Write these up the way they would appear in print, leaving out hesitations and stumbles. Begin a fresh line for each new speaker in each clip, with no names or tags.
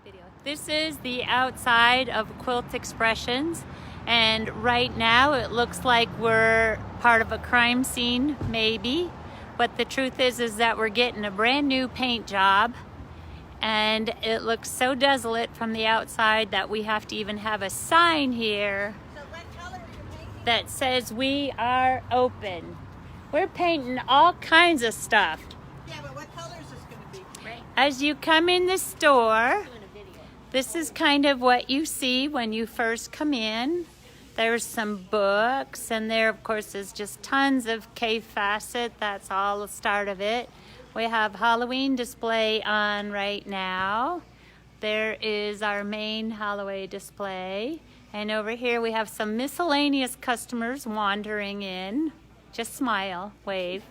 video. This is the outside of Quilt Expressions, and right now it looks like we're part of a crime scene, maybe. But the truth is that we're getting a brand new paint job, and it looks so desolate from the outside that we have to even have a sign here that says we are open. We're painting all kinds of stuff.
Yeah, but what color is this going to be? Right.
As you come in the store, this is kind of what you see when you first come in. There's some books, and there, of course, is just tons of K Facet. That's all the start of it. We have Halloween display on right now. There is our main Halloween display. And over here we have some miscellaneous customers wandering in. Just smile, wave.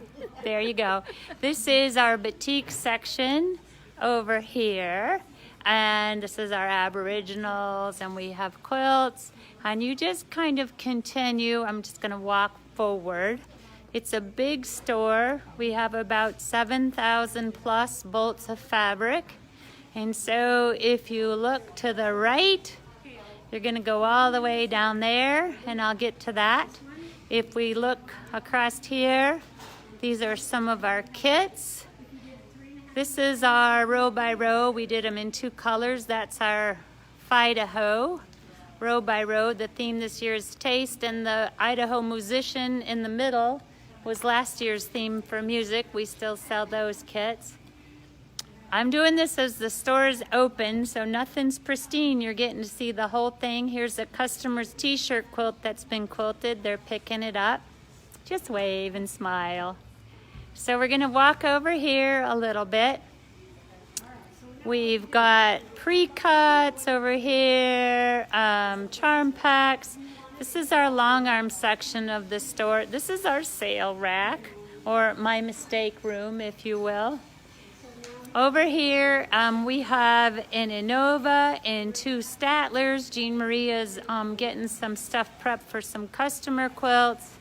There you go. This is our boutique section over here. And this is our Aboriginals, and we have quilts. And you just kind of continue. I'm just going to walk forward. It's a big store. We have about 7,000 plus bolts of fabric. And so if you look to the right, you're going to go all the way down there, and I'll get to that. If we look across here, these are some of our kits. This is our row by row. We did them in two colors. That's our Idaho row by row. The theme this year is taste, and the Idaho musician in the middle was last year's theme for music. We still sell those kits. I'm doing this as the store is open, so nothing's pristine. You're getting to see the whole thing. Here's a customer's t-shirt quilt that's been quilted. They're picking it up. Just wave and smile. So we're going to walk over here a little bit. We've got pre-cuts over here, charm packs. This is our Longarm section of the store. This is our sale rack, or my mistake room, if you will. Over here, we have an Innova and two Statlers. Jean Maria's getting some stuff prepped for some customer quilts.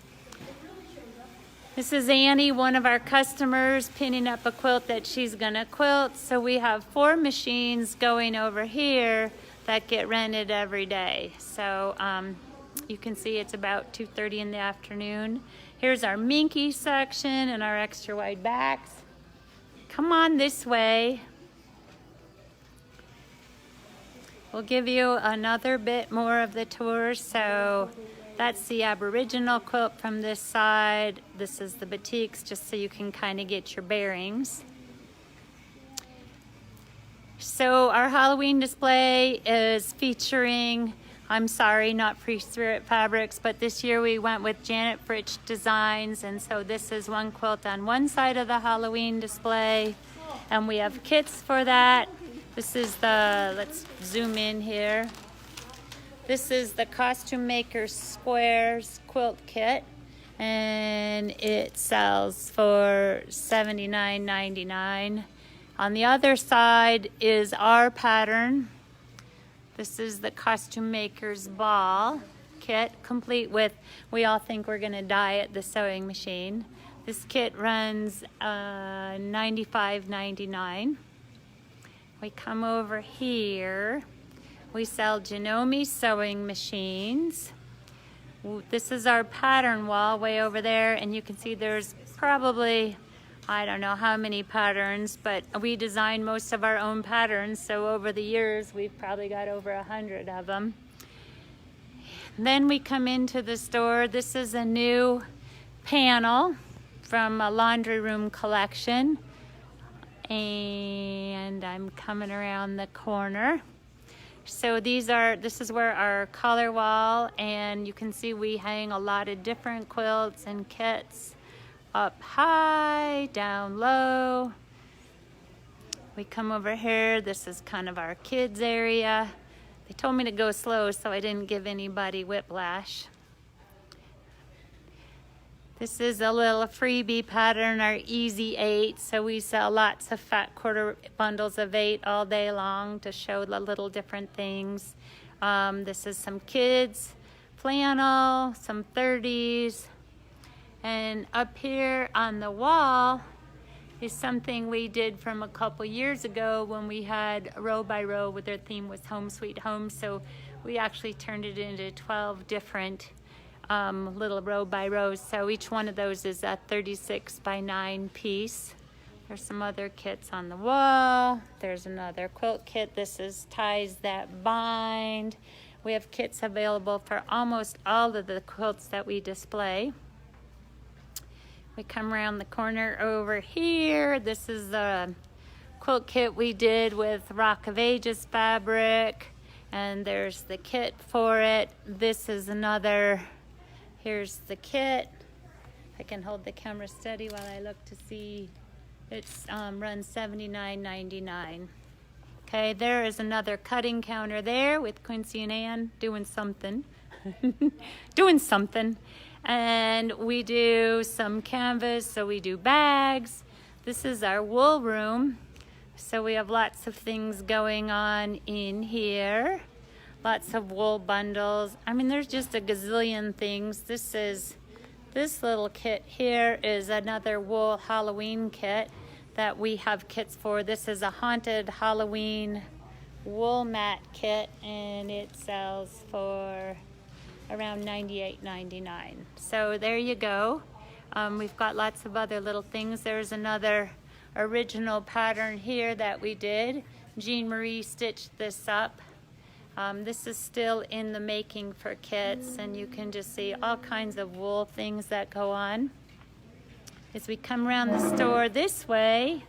This is Annie, one of our customers, pinning up a quilt that she's gonna quilt. So we have 4 machines going over here that get rented every day. So you can see it's about 2:30 in the afternoon. Here's our Minky section and our extra wide backs. Come on this way. We'll give you another bit more of the tour. So that's the Aboriginal quilt from this side. This is the boutiques, just so you can kind of get your bearings. So our Halloween display is featuring, I'm sorry, not Free Spirit Fabrics, but this year we went with Janet Fritsch Designs, and so this is one quilt on one side of the Halloween display, and we have kits for that. This is the, let's zoom in here. This is the Costume Maker Squares quilt kit, and it sells for $79.99. On the other side is our pattern. This is the Costume Maker's Ball kit, complete with, we all think we're gonna die at the sewing machine. This kit runs $95.99. We come over here. We sell Janome sewing machines. This is our pattern wall way over there, and you can see there's probably, I don't know how many patterns, but we design most of our own patterns, so over the years we've probably got over 100 of them. Then we come into the store. This is a new panel from a laundry room collection, and I'm coming around the corner. So this is where our color wall, and you can see we hang a lot of different quilts and kits. Up high, down low. We come over here. This is kind of our kids area. They told me to go slow so I didn't give anybody whiplash. This is a little freebie pattern, our Easy 8. So we sell lots of fat quarter bundles of 8 all day long to show the little different things. This is some kids flannel, some 30s. And up here on the wall is something we did from a couple years ago when we had row by row with their theme was Home Sweet Home. So we actually turned it into 12 different little row by rows. So each one of those is a 36 by 9 piece. There's some other kits on the wall. There's another quilt kit. This is ties that bind. We have kits available for almost all of the quilts that we display. We come around the corner over here. This is the quilt kit we did with Rock of Ages fabric, and there's the kit for it. This is another, here's the kit. I can hold the camera steady while I look to see. It's runs $79.99. Okay, there is another cutting counter there with Quincy and Ann doing something. Doing something. And we do some canvas, so we do bags. This is our wool room. So we have lots of things going on in here. Lots of wool bundles. I mean, there's just a gazillion things. This little kit here is another wool Halloween kit that we have kits for. This is a haunted Halloween wool mat kit, and it sells for around $98.99. So there you go. We've got lots of other little things. There's another original pattern here that we did. Jean Marie stitched this up. This is still in the making for kits, and you can just see all kinds of wool things that go on. As we come around the store this way,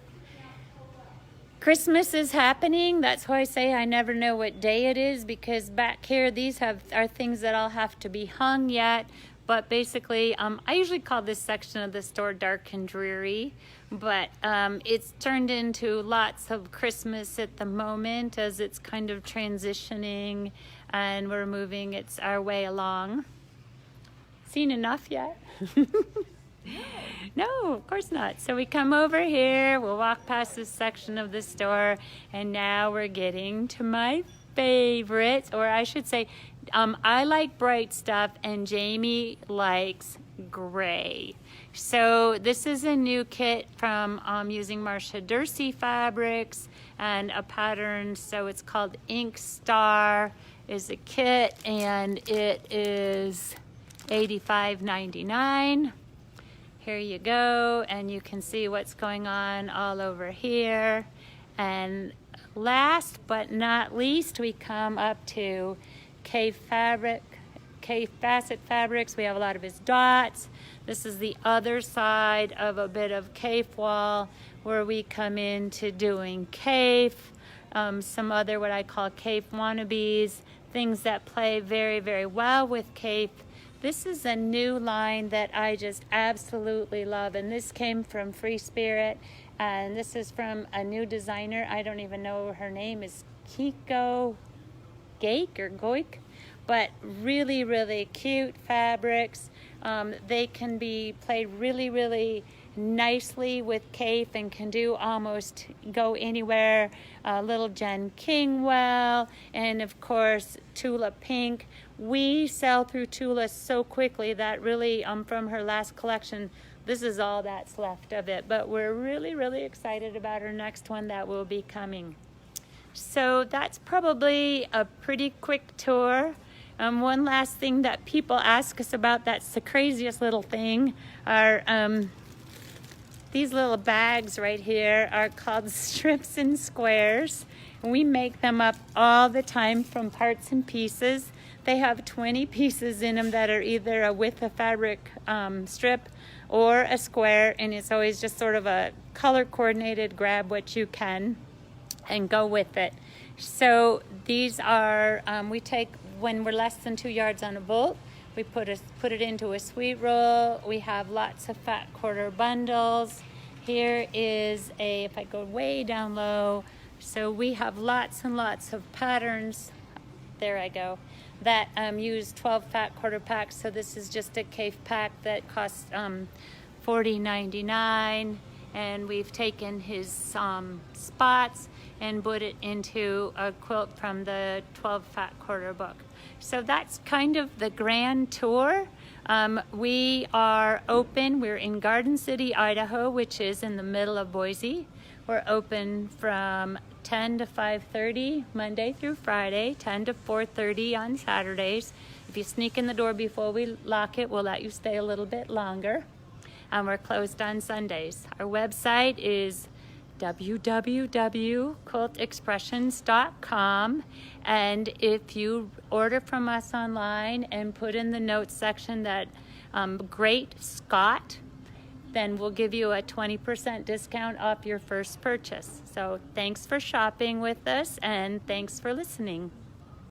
Christmas is happening. That's why I say I never know what day it is, because back here these are things that all have to be hung yet. But basically, I usually call this section of the store dark and dreary, but it's turned into lots of Christmas at the moment as it's kind of transitioning and we're moving our way along. Seen enough yet? No, of course not. So we come over here, we'll walk past this section of the store, and now we're getting to my favorites, or I should say, I like bright stuff and Jamie likes gray. So this is a new kit from using Marcia Dursey fabrics and a pattern. So it's called Ink Star is a kit, and it is $85.99. Here you go, and you can see what's going on all over here. And last but not least, we come up to K Facet Fabrics. We have a lot of his dots. This is the other side of a bit of Cape wall where we come into doing Cape, some other what I call Cape wannabes, things that play very, very well with Cape. This is a new line that I just absolutely love, and this came from Free Spirit, and this is from a new designer. I don't even know her name is Kiko Gake or Goik, but really, really cute fabrics. They can be played really, really nicely with Cape and can do almost go anywhere. Little Jen Kingwell, and of course Tula Pink. We sell through Tula so quickly that really from her last collection, this is all that's left of it, but we're really, really excited about her next one that will be coming. So that's probably a pretty quick tour. One last thing that people ask us about, that's the craziest little thing, are these little bags right here are called strips and squares. And we make them up all the time from parts and pieces. They have 20 pieces in them that are either with a fabric strip or a square, and it's always just sort of a color coordinated, grab what you can and go with it. So these are, we take, when we're less than 2 yards on a bolt, we put it into a sweet roll. We have lots of fat quarter bundles. Here is if I go way down low, so we have lots and lots of patterns. There I go. That use 12 fat quarter packs. So this is just a cave pack that costs $40.99, and we've taken his spots and put it into a quilt from the 12 fat quarter book. So that's kind of the grand tour. We are open. We're in Garden City, Idaho, which is in the middle of Boise. We're open from 10 to 5:30 Monday through Friday, 10 to 4:30 on Saturdays. If you sneak in the door before we lock it, we'll let you stay a little bit longer. And we're closed on Sundays. Our website is www.quiltexpressions.com, and if you order from us online and put in the notes section that Great Scott, then we'll give you a 20% discount off your first purchase. So thanks for shopping with us, and thanks for listening.